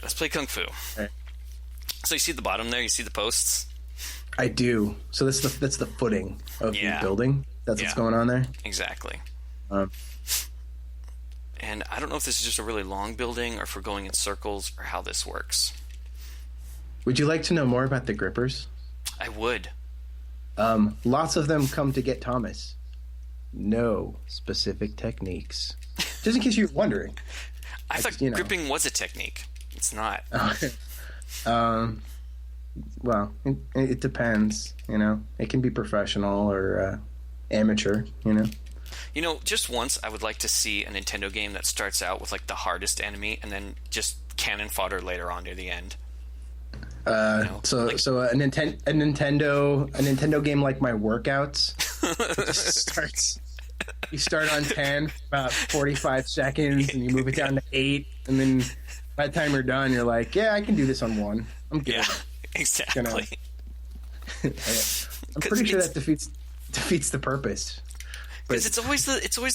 Let's play Kung Fu. Right. So you see at the bottom there? You see the posts? I do. So that's the footing of the building. That's what's going on there? Exactly. And I don't know if this is just a really long building or if we're going in circles or how this works. Would you like to know more about the grippers? I would. Lots of them come to get Thomas. No specific techniques. Just in case you're wondering. I thought gripping was a technique. It's not. Well, it depends, It can be professional or amateur, Just once I would like to see a Nintendo game that starts out with like the hardest enemy and then just cannon fodder later on near the end. So a Nintendo game like my workouts starts. You start on 10, about 45 seconds, and you move it down to 8, and then by the time you're done, you're like, yeah, I can do this on 1. I'm good. Yeah, exactly. I'm pretty sure that defeats the purpose. Because it's always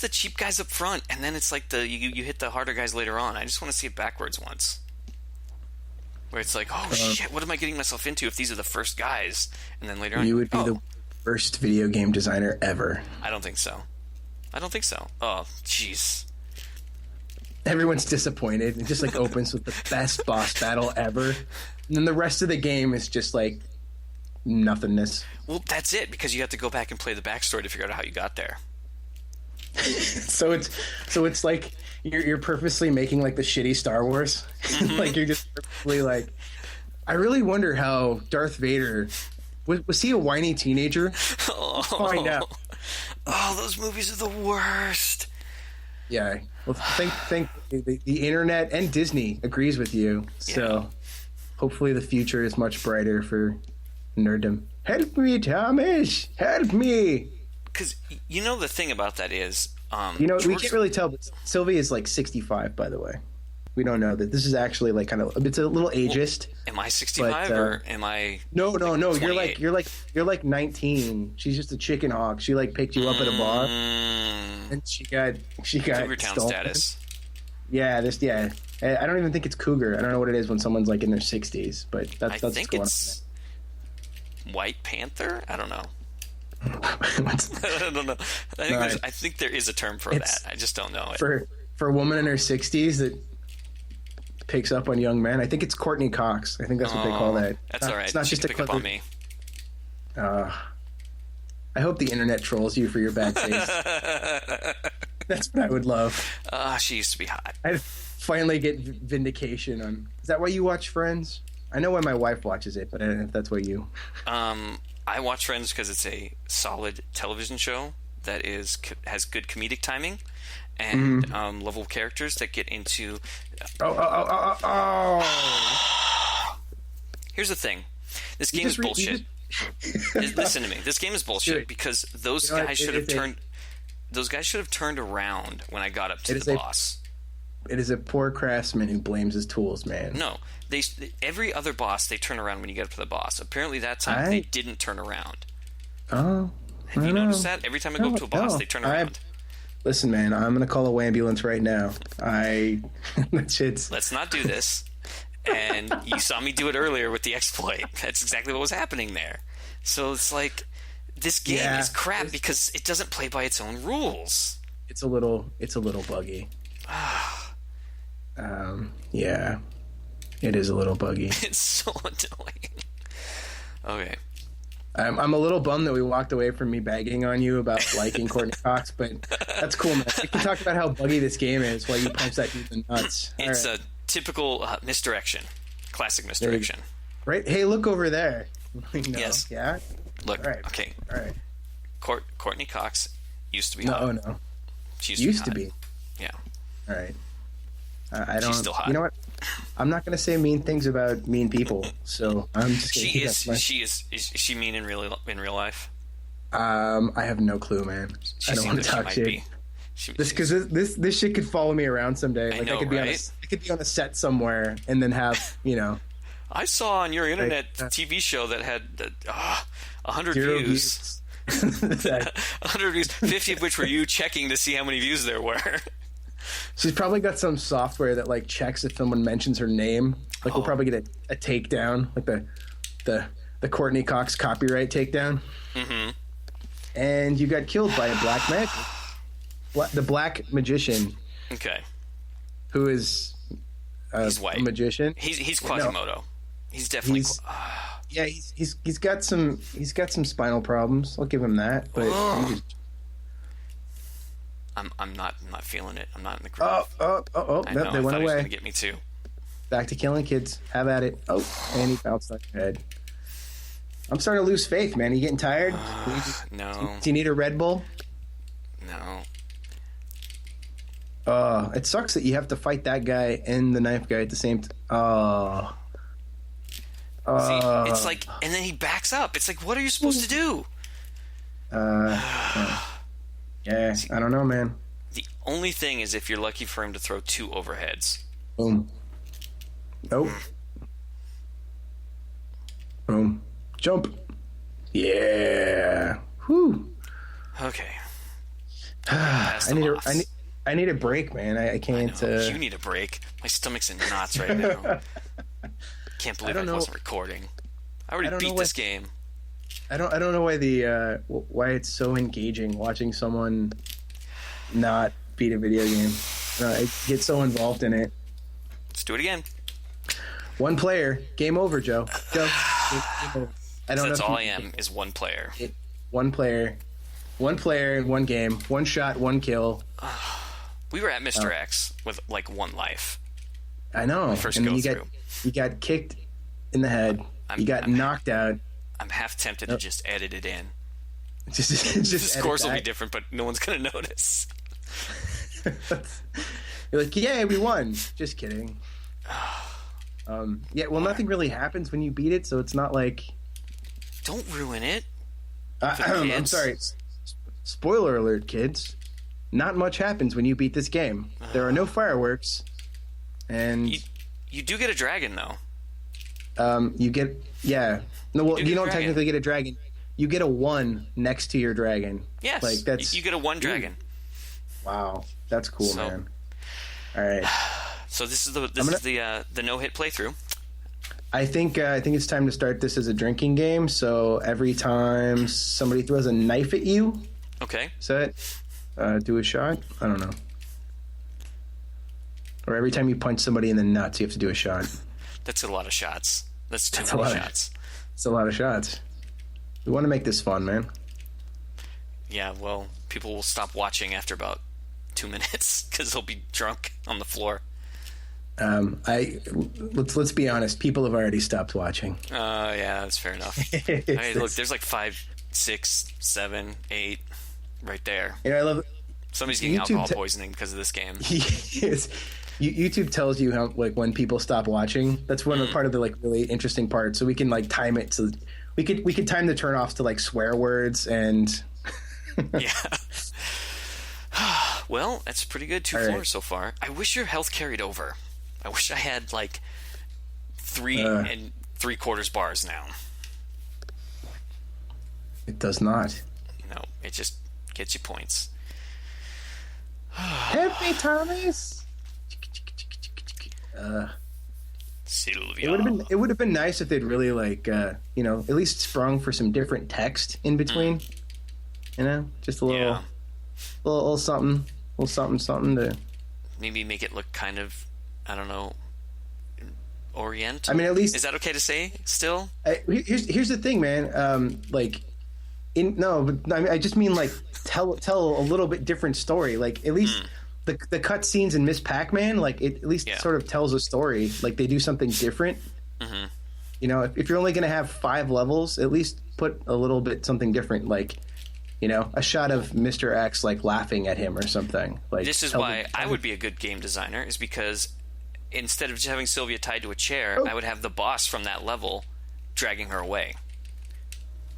the cheap guys up front, and then it's like you hit the harder guys later on. I just want to see it backwards once, where it's like, oh shit, what am I getting myself into if these are the first guys? And then later on, you would be the worst video game designer ever. I don't think so. Oh, jeez. Everyone's disappointed. It just like opens with the best boss battle ever, and then the rest of the game is just like nothingness. Well, that's it, because you have to go back and play the backstory to figure out how you got there. So it's like you're purposely making like the shitty Star Wars. Like you're just purposely like, I really wonder how Darth Vader was he a whiny teenager? Let's find out. Oh, those movies are the worst. Yeah. Well, think the internet and Disney agrees with you. So hopefully the future is much brighter for nerddom. Help me, Thomas! Help me! Because the thing about that is, we can't really tell, but Sylvie is like 65, by the way. We don't know that this is actually like kind of, it's a little ageist. Am I 65 or am I? No. You're like 19. She's just a chicken hawk. She like picked you up at a bar, and she got Cougar Town stolen. status. Yeah, I don't even think it's cougar. I don't know what it is when someone's like in their 60s, but that's what's going on. White Panther? I don't know. I don't know. I think there is a term for that. I just don't know it. For a woman in her 60s that picks up on young men, I think it's Courtney Cox. I think that's what they call that. That's all right. It's not she just can a pick up on me. I hope the internet trolls you for your bad taste. That's what I would love. She used to be hot. I'd finally get vindication on. Is that why you watch Friends? I know why my wife watches it, but I don't know if that's why you. I watch Friends because it's a solid television show that has good comedic timing and lovable characters that get into. Here's the thing: this game is bullshit. Listen to me. This game is bullshit because those guys should have turned. Those guys should have turned around when I got up to the boss. It is a poor craftsman who blames his tools, man. No, every other boss they turn around when you get up to the boss. Apparently that time they didn't turn around. Oh, have you noticed that? Every time I go up to a boss, they turn around. Listen, man, I'm gonna call a ambulance right now. Let's not do this. And you saw me do it earlier with the exploit. That's exactly what was happening there. So it's like this game is crap because it doesn't play by its own rules. It's a little buggy. Yeah, it is a little buggy. It's so annoying. Okay. I'm a little bummed that we walked away from me bagging on you about liking Courtney Cox, but that's cool, man. We can talk about how buggy this game is while you punch that dude in the nuts. It's a typical misdirection. Classic misdirection. Right? Hey, look over there. Yes. Yeah? Look, all right. Okay. All right. Courtney Cox used to be hot. No. She used to be. Yeah. All right. I don't. She's still hot. You know what? I'm not going to say mean things about mean people, so I'm just going to keep that. Is she mean in real life? I have no clue, man. I don't want to talk shit. This shit could follow me around someday. I could be on a set somewhere and then have I saw on your internet TV show that had 100 views. 100 views, 50 of which were you checking to see how many views there were. She's probably got some software that like checks if someone mentions her name. Like we'll probably get a takedown, like the Courtney Cox copyright takedown. Mm-hmm. And you got killed by a black magic. The black magician. Okay. Who is he's white. A magician? He's Quasimodo. No. He's definitely. Yeah, he's got some spinal problems. I'll give him that. But I'm not feeling it. I'm not in the groove. Oh! I know, They went away. He was gonna get me too. Back to killing kids. Have at it. Oh, and he bounced on your head. I'm starting to lose faith, man. Are you getting tired? No. Do you need a Red Bull? No. It sucks that you have to fight that guy and the knife guy at the same time. See, it's like, and then he backs up. It's like, what are you supposed to do? Yeah, I don't know, man. The only thing is if you're lucky for him to throw 2 overheads. Boom. Nope. Boom. Jump. Yeah. Whew. Okay. I need a break, man. I can't. You need a break. My stomach's in knots right now. Can't believe I wasn't recording. I already beat this game. I don't know why it's so engaging watching someone not beat a video game. I get so involved in it. Let's do it again. 1 player, game over, Joe. Game over. That's all I am is 1 player. 1 player, 1 player, 1 game, 1 shot, 1 kill. We were at Mr. X with like 1 life. I know. First go through. You got kicked in the head. You got knocked out. I'm half tempted to just edit it in. Just the scores will be different, but no one's going to notice. You're like, yeah, we won. Just kidding. Yeah, well, nothing really happens when you beat it, so it's not like... Don't ruin it. I'm sorry. Spoiler alert, kids. Not much happens when you beat this game. There are no fireworks, and... You do get a dragon, though. You get... Yeah. No, well, you don't technically get a dragon. You get a 1 next to your dragon. Yes. Like, that's... You get a 1 dragon. Wow. That's cool, man. All right. So this is the no-hit playthrough. I think it's time to start this as a drinking game. So every time somebody throws a knife at you, okay, do a shot. I don't know. Or every time you punch somebody in the nuts, you have to do a shot. That's a lot of shots. That's too many shots. It's a lot of shots. We want to make this fun, man. Yeah, well, people will stop watching after about 2 minutes because they'll be drunk on the floor. Let's be honest. People have already stopped watching. Yeah, that's fair enough. Hey, look, there's like 5, 6, 7, 8 right there. You know, I love somebody's getting alcohol poisoning because of this game. Yes. YouTube tells you how, like, when people stop watching. That's one part of the like really interesting part. So we can like time it to we could time the turn-offs to like swear words and yeah. Well, that's pretty good. 2 floors so far. I wish your health carried over. I wish I had like 3 3/4 bars now. It does not. No, it just gets you points. Happy Thomas. Sylvia. It would have been nice if they'd really like at least sprung for some different text in between. Just a little something to maybe make it look kind of, I don't know, Orient. I mean, at least is that okay to say still? Here's the thing, man. I just mean like tell a little bit different story. Like at least the cut scenes in Miss Pac-Man, like it at least sort of tells a story. Like they do something different. Mm-hmm. If you're only going to have 5 levels, at least put a little bit something different. Like, a shot of Mr. X like laughing at him or something. Like this is why I would be a good game designer, is because instead of just having Sylvia tied to a chair, I would have the boss from that level dragging her away.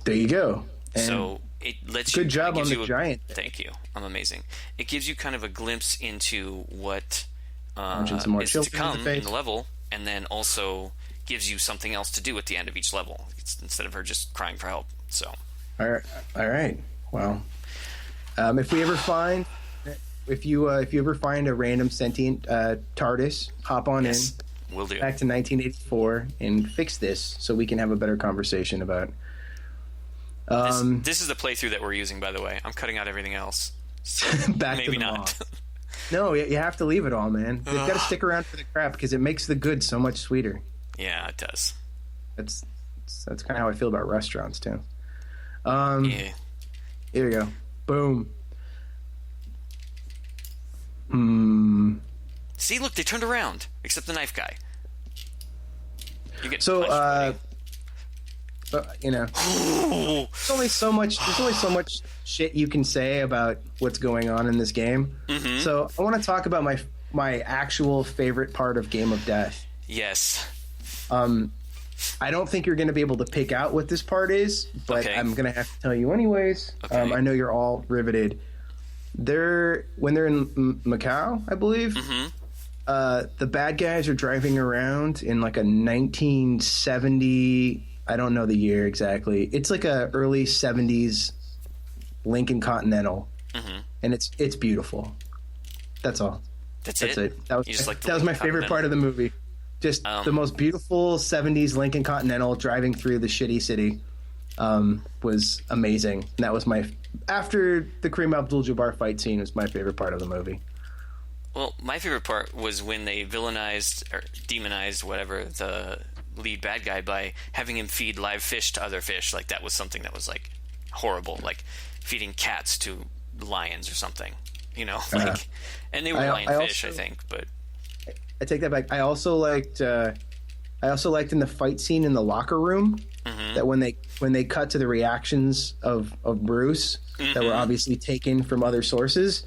There you go. And so it lets you... Good job on the giant. Thank you. I'm amazing. It gives you kind of a glimpse into what is to come in the level, and then also gives you something else to do at the end of each level, instead of her just crying for help. So, all right. Well, if we ever find if you ever find a random sentient TARDIS, hop on in. Will do. Back to 1984 and fix this so we can have a better conversation about. This is the playthrough that we're using, by the way. I'm cutting out everything else. Back Maybe to the not. moth. No, you have to leave it all, man. They've got to stick around for the crap because it makes the good so much sweeter. Yeah, it does. That's kind of how I feel about restaurants too. Yeah. Here we go. Boom. See, look, they turned around, except the knife guy. You get So, punched, you know, there's only so much shit you can say about what's going on in this game. Mm-hmm. So I want to talk about my actual favorite part of Game of Death. Yes. I don't think you're going to be able to pick out what this part is, but Okay. I'm going to have to tell you anyways. Okay. I know you're all riveted. When they're in Macau, I believe. Mm-hmm. The bad guys are driving around in like a 1970. I don't know the year exactly. It's like a early 70s Lincoln Continental, and it's beautiful. That's all. That's it. You just like the that was my Lincoln favorite part of the movie. Just the most beautiful 70s Lincoln Continental driving through the shitty city was amazing. And that was after the Kareem Abdul-Jabbar fight scene was my favorite part of the movie. Well, my favorite part was when they villainized or demonized whatever the lead bad guy by having him feed live fish to other fish. Like that was something that was like horrible, like feeding cats to lions or something. You know, like, and they were lionfish, I think. But I take that back. I also liked in the fight scene in the locker room that when they cut to the reactions of Bruce that were obviously taken from other sources,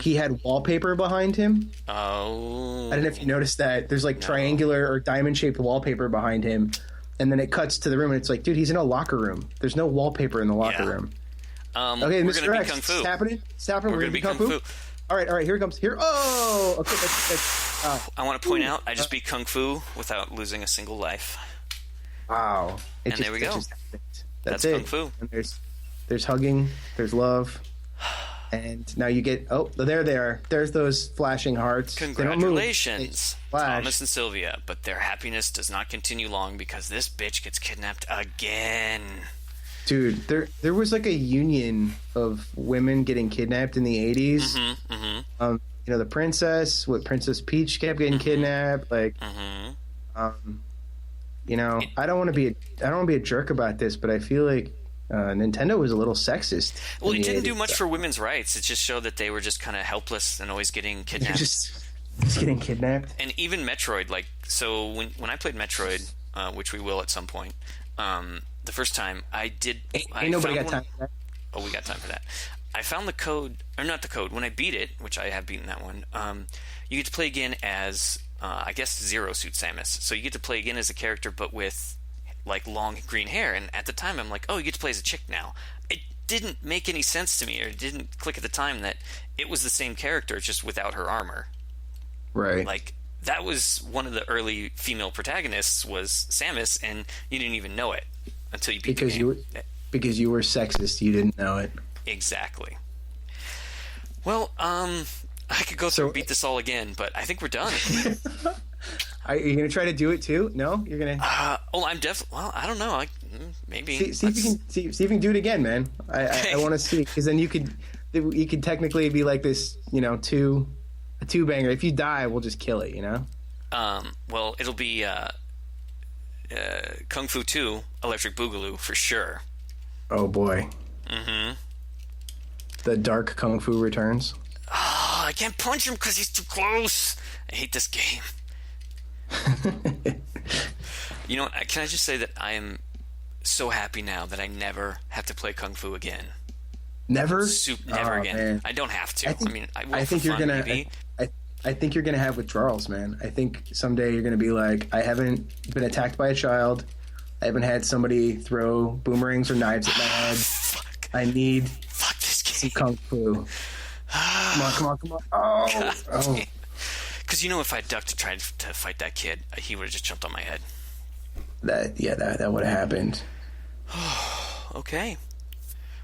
he had wallpaper behind him. Oh, I don't know if you noticed that. There's like triangular or diamond shaped wallpaper behind him, and then it cuts to the room and it's like, dude, he's in a locker room. There's no wallpaper in the locker room. we're Okay, Mr. gonna X, be Kung Fu. it's happening. We're gonna be Kung Fu. All right, here it comes. Here. Oh, okay. That's I want to point out, I just beat Kung Fu without losing a single life. wow. There we go. That's Kung it. Fu. And there's hugging. There's love. And now you get. Oh, there they are. There's those flashing hearts. Congratulations, flash. Thomas and Sylvia. But their happiness does not continue long because this bitch gets kidnapped again. Dude, there was like a union of women getting kidnapped in the 80s. You know, the princess, Princess Peach kept getting kidnapped. Like, you know, I don't want to be a jerk about this, but I feel like Nintendo was a little sexist. Well, it didn't do much for women's rights. It just showed that they were just kind of helpless and always getting kidnapped. Just getting kidnapped. And even Metroid, like, so when I played Metroid, which we will at some point, the first time I did... Ain't nobody got time for that. Oh, we got time for that. I found the code, or not the code, when I beat it, which I have beaten that one, you get to play again as, I guess, Zero Suit Samus. So you get to play again as a character, but with, like, long green hair. And at the time, I'm like, oh, you get to play as a chick now. It didn't make any sense to me, or it didn't click at the time that it was the same character, just without her armor. Right. Like, that was one of the early female protagonists was Samus, and you didn't even know it until you beat the game. Because you were sexist, you didn't know it. Exactly. Well, I could go through and beat this all again, but I think we're done. Are you going to try to do it too? No, you're going to. I'm definitely. Well, I don't know. Maybe see if you can do it again, man. I want to see, because then you could technically be like this, you know, a two banger. If you die, we'll just kill it, you know. Well, it'll be Kung Fu 2, Electric Boogaloo for sure. Oh boy. The Dark Kung Fu returns. Oh, I can't punch him because he's too close. I hate this game. You know what? Can I just say that I am so happy now that I never have to play Kung Fu again. Never? Never again. Man. I don't have to. I think you're gonna. I think you're gonna have withdrawals, man. I think someday you're gonna be like, I haven't been attacked by a child. I haven't had somebody throw boomerangs or knives at my head. Fuck. I need this some game. Kung Fu. Come on. Oh. Because you know, if I ducked to try to fight that kid, he would have just jumped on my head. That would have happened. Okay.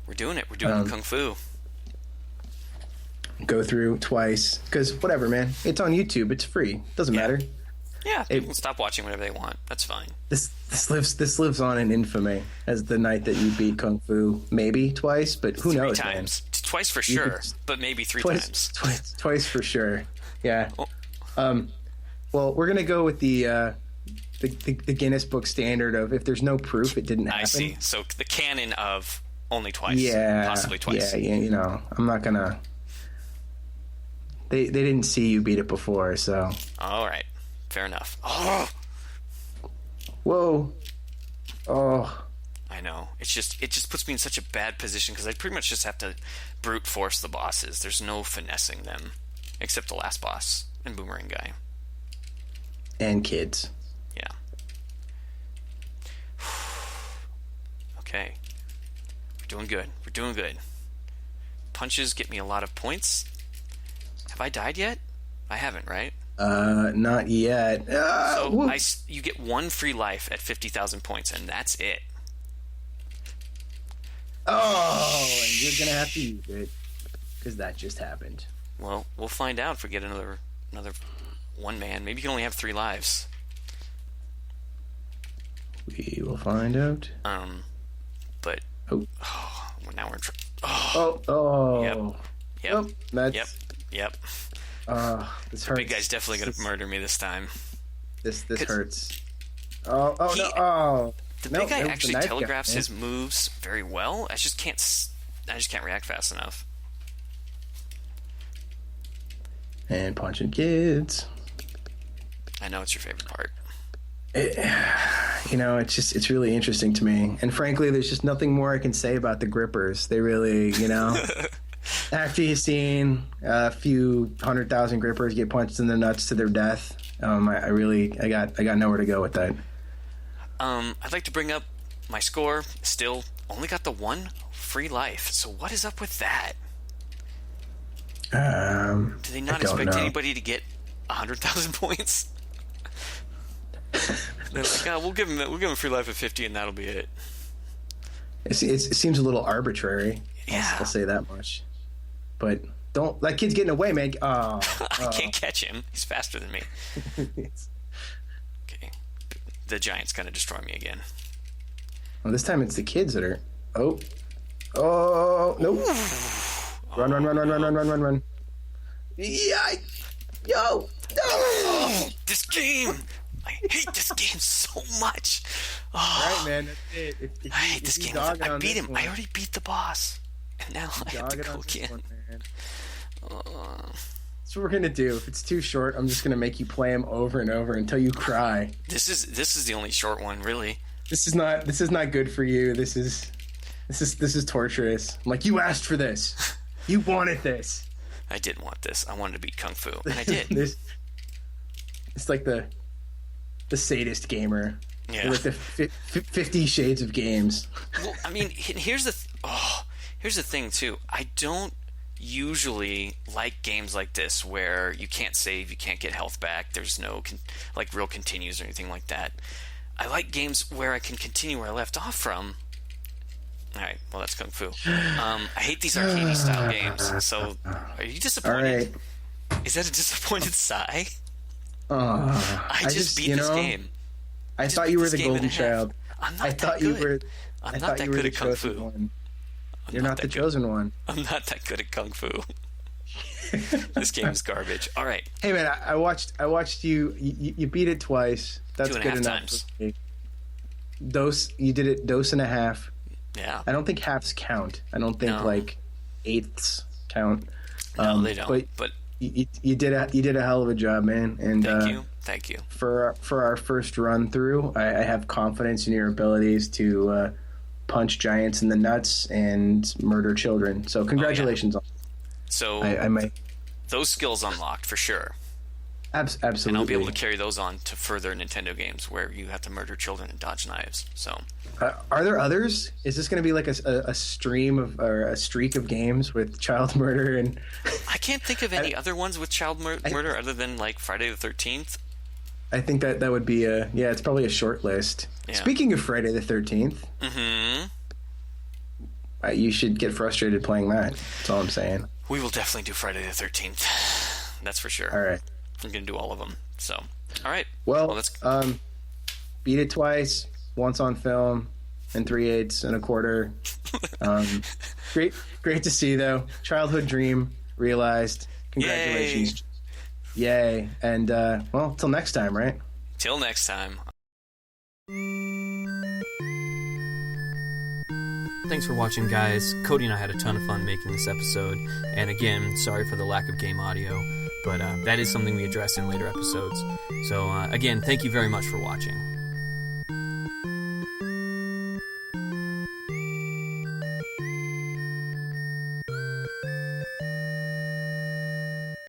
We're doing it. We're doing Kung Fu. go through twice because whatever, man. It's on YouTube. It's free. Doesn't matter. Yeah, people can stop watching whatever they want. That's fine. This lives on in infamy as the night that you beat Kung Fu. Maybe twice, but who knows? 3 times. Man. Twice for sure, but maybe 3 times. Twice for sure. Yeah. Oh. Well, we're gonna go with the Guinness Book standard of if there's no proof, it didn't happen. I see. So the canon of only twice. Yeah. Possibly twice. Yeah. You know, I'm not gonna. They didn't see you beat it before, so. All right. Fair enough. Oh. Whoa. Oh. I know. It just puts me in such a bad position because I pretty much just have to brute force the bosses. There's no finessing them, except the last boss and Boomerang Guy. And kids. Yeah. Okay. We're doing good. We're doing good. Punches get me a lot of points. Have I died yet? I haven't, right? Not yet. So you get 1 free life at 50,000 points, and that's it. Oh, and you're gonna have to use it because that just happened. Well, we'll find out if we get another one man. Maybe you can only have 3 lives. We will find out. But well, now we're in trouble. Oh. Yep. That's. Yep. This hurts. The big guy's definitely gonna murder me this time. This hurts. No! Oh. The big guy actually telegraphs his moves very well. I just can't react fast enough. And punching kids. I know it's your favorite part. It's really interesting to me. And frankly, there's just nothing more I can say about the grippers. They really, after you've seen a few 100,000 grippers get punched in the nuts to their death, I got nowhere to go with that. I'd like to bring up my score. Still, only got the 1 free life. So what is up with that? Do they not expect anybody to get 100,000 points? They're like, we'll give him free life at 50, and that'll be it. It seems a little arbitrary. Yeah, I'll say that much. But that kid's getting away, man. I can't catch him. He's faster than me. Okay, the giant's gonna destroy me again. Well, this time it's the kids that are. Oh, nope. Run. Yeah. Yo. No. Oh, this game. I hate this game so much. Oh. All right, man. That's it. I hate this game. I beat him. I already beat the boss. And now I have to go again. That's what we're going to do. If it's too short, I'm just going to make you play him over and over until you cry. This is the only short one, really. This is not good for you. This is torturous. I'm like, you asked for this. You wanted this. I did want this. I wanted to beat Kung Fu, and I did. It's like the sadist gamer. Yeah. Like the 50 Shades of Games. Well, I mean, here's the thing too. I don't usually like games like this where you can't save, you can't get health back. There's no real continues or anything like that. I like games where I can continue where I left off from. All right, well, that's Kung Fu. I hate these arcade style games. So, are you disappointed? All right. Is that a disappointed sigh? I just beat this game. I thought you were the golden child. I'm not that good. I'm not that good at Kung Fu. You're not the chosen one. I'm not that good at Kung Fu. This game is garbage. All right. Hey man, I watched you. You beat it twice. That's good enough. Times. You did it dose and a half. Yeah. I don't think halves count. I don't think eighths count. No, they don't. But you did a hell of a job, man. And Thank you. For our first run through, I have confidence in your abilities to punch giants in the nuts and murder children. So congratulations on. So I might those skills unlocked for sure. Absolutely. And I'll be able to carry those on to further Nintendo games where you have to murder children and dodge knives. So, are there others? Is this going to be like a stream of or a streak of games with child murder? And I can't think of any other ones with child murder other than like Friday the 13th. I think that would be it's probably a short list. Yeah. Speaking of Friday the 13th, mm-hmm. You should get frustrated playing that. That's all I'm saying. We will definitely do Friday the 13th. That's for sure. All right. I'm going to do all of them. So, all right. Well, let's... beat it twice, once on film, and 3/8 and a quarter. Great to see, though. Childhood dream realized. Congratulations. Yay. And, well, till next time, right? Till next time. Thanks for watching, guys. Cody and I had a ton of fun making this episode. And again, sorry for the lack of game audio, but that is something we address in later episodes. So again, thank you very much for watching.